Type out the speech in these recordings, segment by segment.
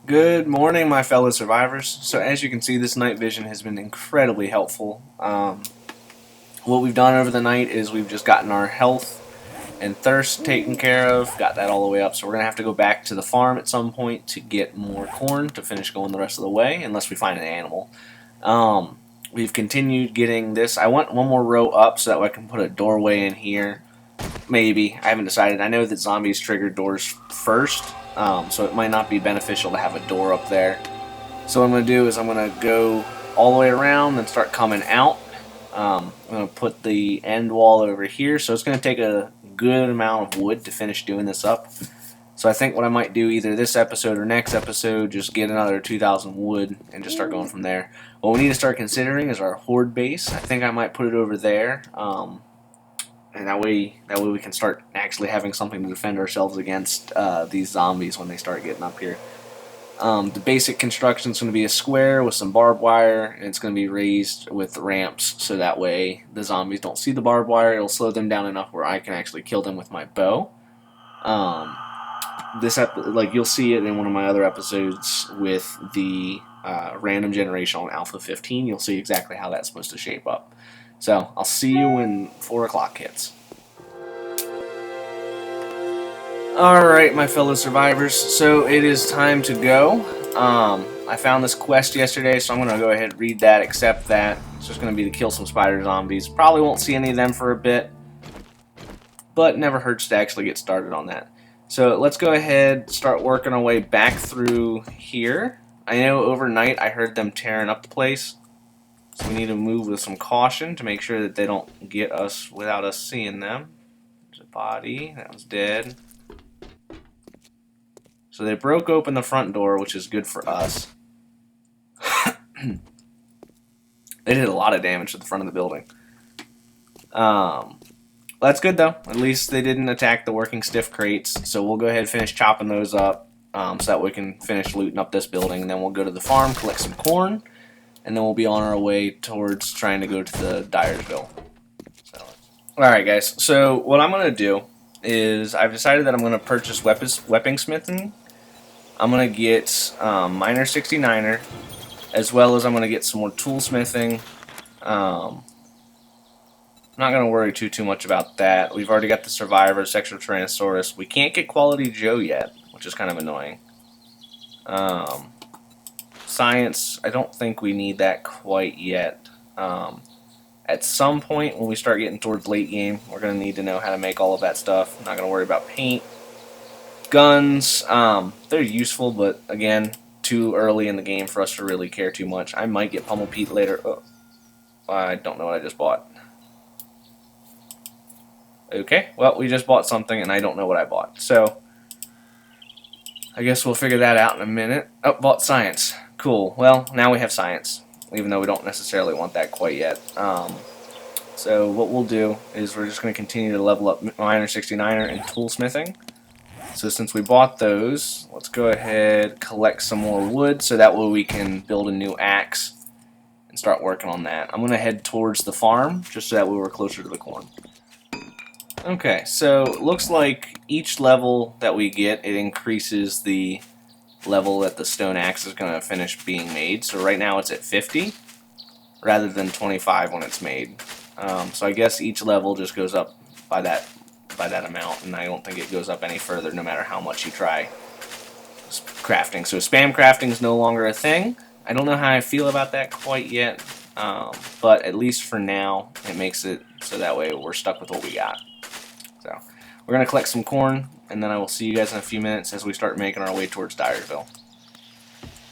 Good morning, my fellow survivors. So, as you can see, this night vision has been incredibly helpful. What we've done over the night is we've just gotten our health and thirst taken care of, got that all the way up. So, we're going to have to go back to the farm at some point to get more corn to finish going the rest of the way, unless we find an animal. We've continued getting this. I want one more row up so that way I can put a doorway in here. Maybe. I haven't decided. I know that zombies trigger doors first, so it might not be beneficial to have a door up there. So what I'm going to do is I'm going to go all the way around and start coming out. I'm going to put the end wall over here, so it's going to take a good amount of wood to finish doing this up. So I think what I might do either this episode or next episode, just get another 2,000 wood and just start going from there. What we need to start considering is our horde base. I think I might put it over there. And that way we can start actually having something to defend ourselves against these zombies when they start getting up here. The basic construction is going to be a square with some barbed wire, and it's going to be raised with ramps, so that way the zombies don't see the barbed wire. It'll slow them down enough where I can actually kill them with my bow. Like you'll see it in one of my other episodes with the random generation on Alpha 15. You'll see exactly how that's supposed to shape up. So I'll see you when 4 o'clock hits. Alright, my fellow survivors, so it is time to go. I found this quest yesterday, so I'm going to go ahead and read that, accept that. It's just going to be to kill some spider zombies. Probably won't see any of them for a bit, but never hurts to actually get started on that. So let's go ahead, start working our way back through here. I know overnight I heard them tearing up the place, so we need to move with some caution to make sure that they don't get us without us seeing them. There's a body, that was dead. So they broke open the front door, which is good for us. They did a lot of damage to the front of the building. That's good, though. At least they didn't attack the working stiff crates. So we'll go ahead and finish chopping those up so that we can finish looting up this building. And then we'll go to the farm, collect some corn, and then we'll be on our way towards trying to go to the Dyersville. Alright, guys. So what I'm going to do is I've decided that I'm going to purchase weaponsmithing. I'm going to get Miner 69er, as well as I'm going to get some more toolsmithing. I'm not going to worry too much about that. We've already got the Survivor, Sexual Tyrannosaurus. We can't get Quality Joe yet, which is kind of annoying. Science, I don't think we need that quite yet. At some point, when we start getting towards late game, we're going to need to know how to make all of that stuff. I'm not going to worry about paint. Guns, they're useful, but again, too early in the game for us to really care too much. I might get Pummel Pete later. Oh, I don't know what I just bought. Okay, well, we just bought something, and I don't know what I bought. So, I guess we'll figure that out in a minute. Oh, bought science. Cool. Well, now we have science, even though we don't necessarily want that quite yet. So what we'll do is we're just going to continue to level up Miner 69er and toolsmithing. So since we bought those, let's go ahead, collect some more wood, so that way we can build a new axe and start working on that. I'm going to head towards the farm, just so that way we're closer to the corn. Okay, so it looks like each level that we get, it increases the level that the stone axe is going to finish being made. So right now it's at 50, rather than 25 when it's made. So I guess each level just goes up by that amount, and I don't think it goes up any further no matter how much you try crafting. So spam crafting is no longer a thing. I don't know how I feel about that quite yet, but at least for now it makes it so that way we're stuck with what we got. So we're going to collect some corn, and then I will see you guys in a few minutes as we start making our way towards Dyersville.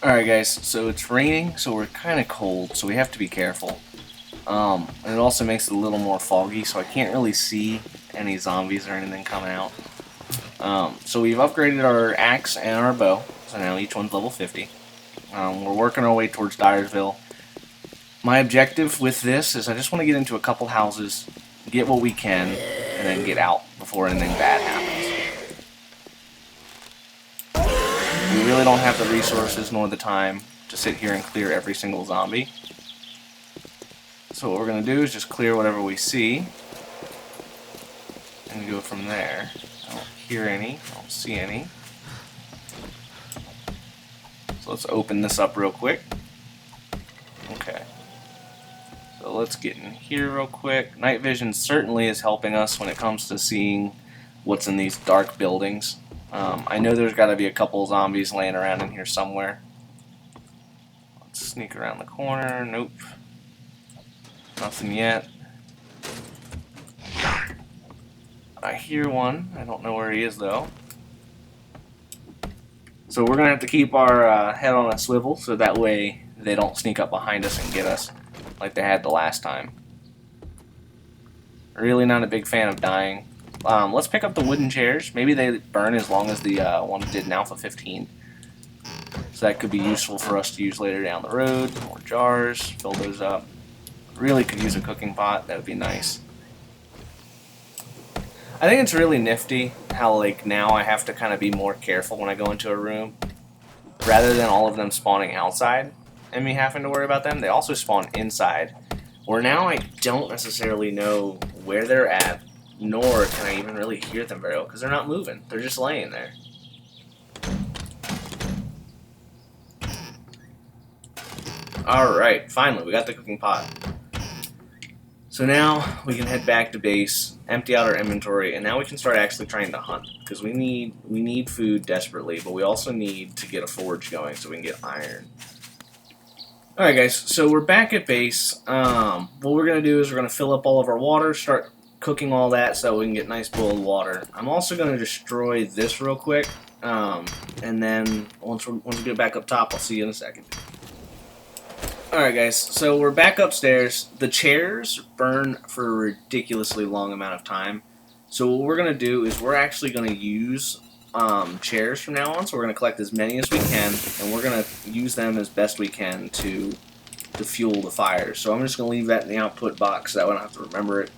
Alright guys, so it's raining, so we're kind of cold, so we have to be careful. And it also makes it a little more foggy, so I can't really see any zombies or anything coming out. So we've upgraded our axe and our bow, so now each one's level 50. We're working our way towards Dyersville. My objective with this is I just want to get into a couple houses, get what we can, and then get out before anything bad happens. We really don't have the resources nor the time to sit here and clear every single zombie. So what we're going to do is just clear whatever we see and go from there. I don't hear any, I don't see any. So let's open this up real quick. Okay. So let's get in here real quick. Night vision certainly is helping us when it comes to seeing what's in these dark buildings. I know there's got to be a couple zombies laying around in here somewhere. Let's sneak around the corner. Nope. Nothing yet. I hear one. I don't know where he is though. So we're going to have to keep our head on a swivel so that way they don't sneak up behind us and get us like they had the last time. Really not a big fan of dying. Let's pick up the wooden chairs. Maybe they burn as long as the ones did in Alpha 15. So that could be useful for us to use later down the road. More jars, fill those up. Really could use a cooking pot, that would be nice. I think it's really nifty how like now I have to kind of be more careful when I go into a room. Rather than all of them spawning outside and me having to worry about them, they also spawn inside. Where now I don't necessarily know where they're at, nor can I even really hear them very well because they're not moving. They're just laying there. Alright, finally we got the cooking pot. So now we can head back to base, empty out our inventory, and now we can start actually trying to hunt. Because we need food desperately, but we also need to get a forge going so we can get iron. Alright guys, so we're back at base. What we're going to do is we're going to fill up all of our water, start cooking all that so we can get nice boiled water. I'm also going to destroy this real quick, and then once we get back up top, I'll see you in a second. Alright guys, so we're back upstairs. The chairs burn for a ridiculously long amount of time. So what we're going to do is we're actually going to use chairs from now on. So we're going to collect as many as we can, and we're going to use them as best we can to fuel the fire. So I'm just going to leave that in the output box so that way I don't have to remember it.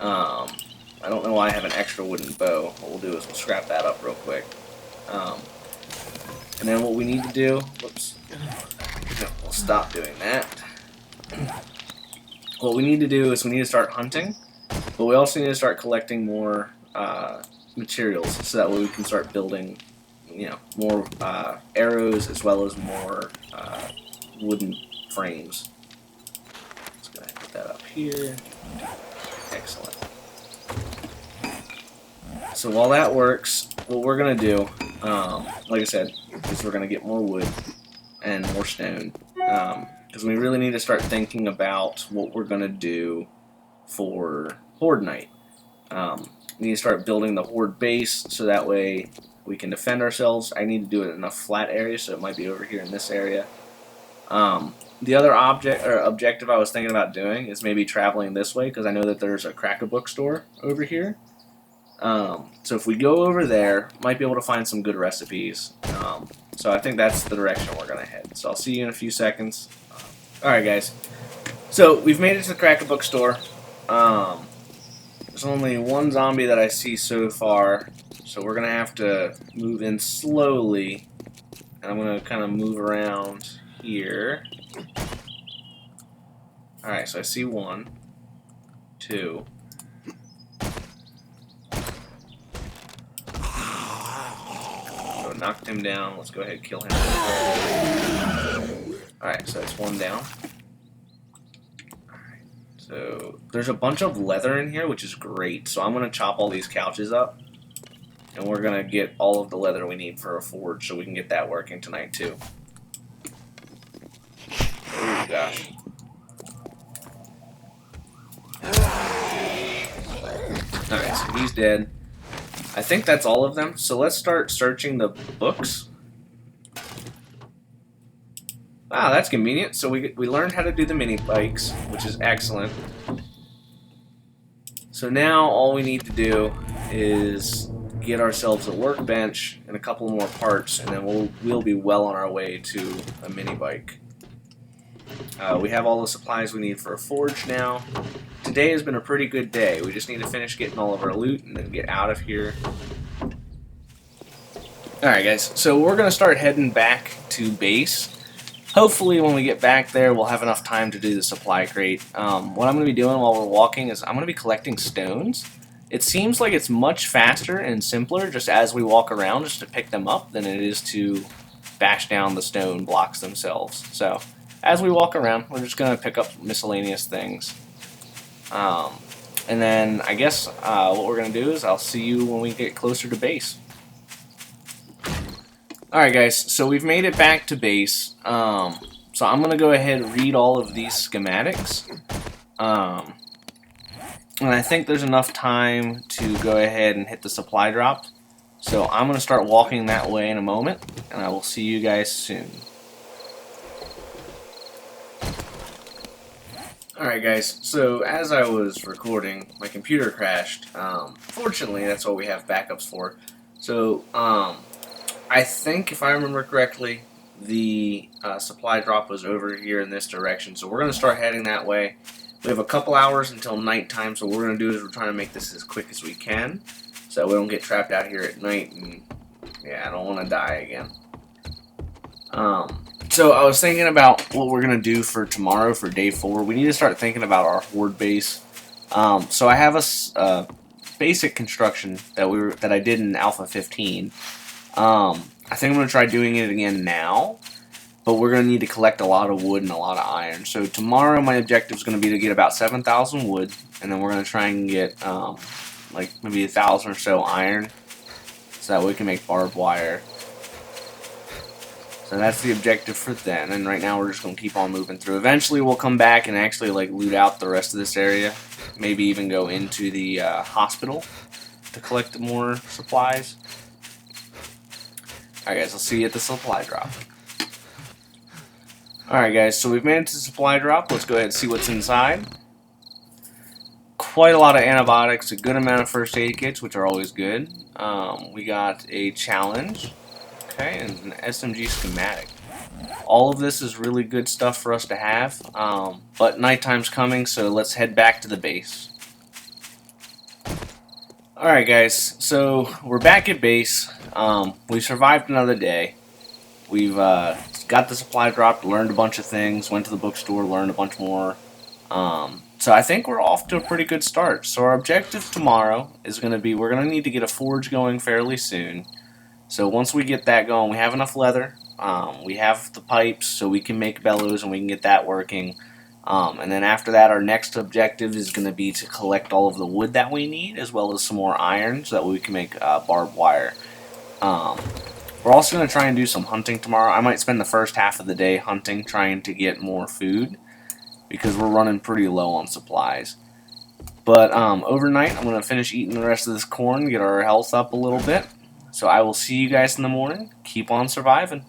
I don't know why I have an extra wooden bow. What we'll do is we'll scrap that up real quick. And then what we need to do... Whoops. No, we'll stop doing that. What we need to do is we need to start hunting, but we also need to start collecting more materials so that way we can start building, more arrows as well as more wooden frames. Let's go ahead and put that up here. Excellent. So while that works, what we're gonna do, like I said, is we're gonna get more wood and more stone, because we really need to start thinking about what we're going to do for Horde Night. We need to start building the Horde base so that way we can defend ourselves. I need to do it in a flat area, so it might be over here in this area. The other objective I was thinking about doing is maybe traveling this way, because I know that there's a Crack-A-Book store over here. So if we go over there, might be able to find some good recipes. So I think that's the direction we're going to head. So I'll see you in a few seconds. Alright guys, so we've made it to the Crack-A-Book store. There's only one zombie that I see so far, so we're going to have to move in slowly. And I'm going to kind of move around here. Alright, so I see one, two. Knocked him down. Let's go ahead and kill him. Alright, so that's one down. Alright, so there's a bunch of leather in here, which is great. So I'm going to chop all these couches up. And we're going to get all of the leather we need for a forge so we can get that working tonight too. Oh gosh. Alright, so he's dead. I think that's all of them, so let's start searching the books. Wow, that's convenient. So we learned how to do the mini bikes, which is excellent. So now all we need to do is get ourselves a workbench and a couple more parts, and then we'll be well on our way to a mini bike. We have all the supplies we need for a forge now. Today has been a pretty good day. We just need to finish getting all of our loot and then get out of here. Alright guys, so we're going to start heading back to base. Hopefully when we get back there we'll have enough time to do the supply crate. What I'm going to be doing while we're walking is I'm going to be collecting stones. It seems like it's much faster and simpler just as we walk around just to pick them up than it is to bash down the stone blocks themselves. So as we walk around, we're just going to pick up miscellaneous things. And then I guess what we're going to do is I'll see you when we get closer to base. Alright guys, so we've made it back to base. So I'm going to go ahead and read all of these schematics. And I think there's enough time to go ahead and hit the supply drop. So I'm going to start walking that way in a moment, and I will see you guys soon. Alright guys, so as I was recording, my computer crashed. Fortunately, that's what we have backups for. So, I think, if I remember correctly, the supply drop was over here in this direction. So we're going to start heading that way. We have a couple hours until nighttime, so what we're going to do is we're trying to make this as quick as we can, so we don't get trapped out here at night, and yeah, I don't want to die again. So I was thinking about what we're going to do for tomorrow, for day 4. We need to start thinking about our horde base. So I have a basic construction that I did in Alpha 15. I think I'm going to try doing it again now, but we're going to need to collect a lot of wood and a lot of iron. So tomorrow my objective is going to be to get about 7,000 wood, and then we're going to try and get like maybe 1,000 or so iron, so that we can make barbed wire. So that's the objective for then, and right now we're just going to keep on moving through. Eventually we'll come back and actually like loot out the rest of this area, maybe even go into the hospital to collect more supplies. Alright guys, I'll see you at the supply drop. Alright guys, so we've made it to the supply drop. Let's go ahead and see what's inside. Quite a lot of antibiotics, a good amount of first aid kits, which are always good. We got a challenge. Okay, and an SMG schematic. All of this is really good stuff for us to have, but nighttime's coming, so let's head back to the base. Alright guys, so we're back at base. We survived another day. We've got the supply drop, learned a bunch of things, went to the bookstore, learned a bunch more. So I think we're off to a pretty good start. So our objective tomorrow is going to be, we're going to need to get a forge going fairly soon. So once we get that going, we have enough leather, we have the pipes, so we can make bellows and we can get that working. And then after that, our next objective is going to be to collect all of the wood that we need, as well as some more iron, so that we can make barbed wire. We're also going to try and do some hunting tomorrow. I might spend the first half of the day hunting, trying to get more food, because we're running pretty low on supplies. But overnight, I'm going to finish eating the rest of this corn, get our health up a little bit. So I will see you guys in the morning. Keep on surviving.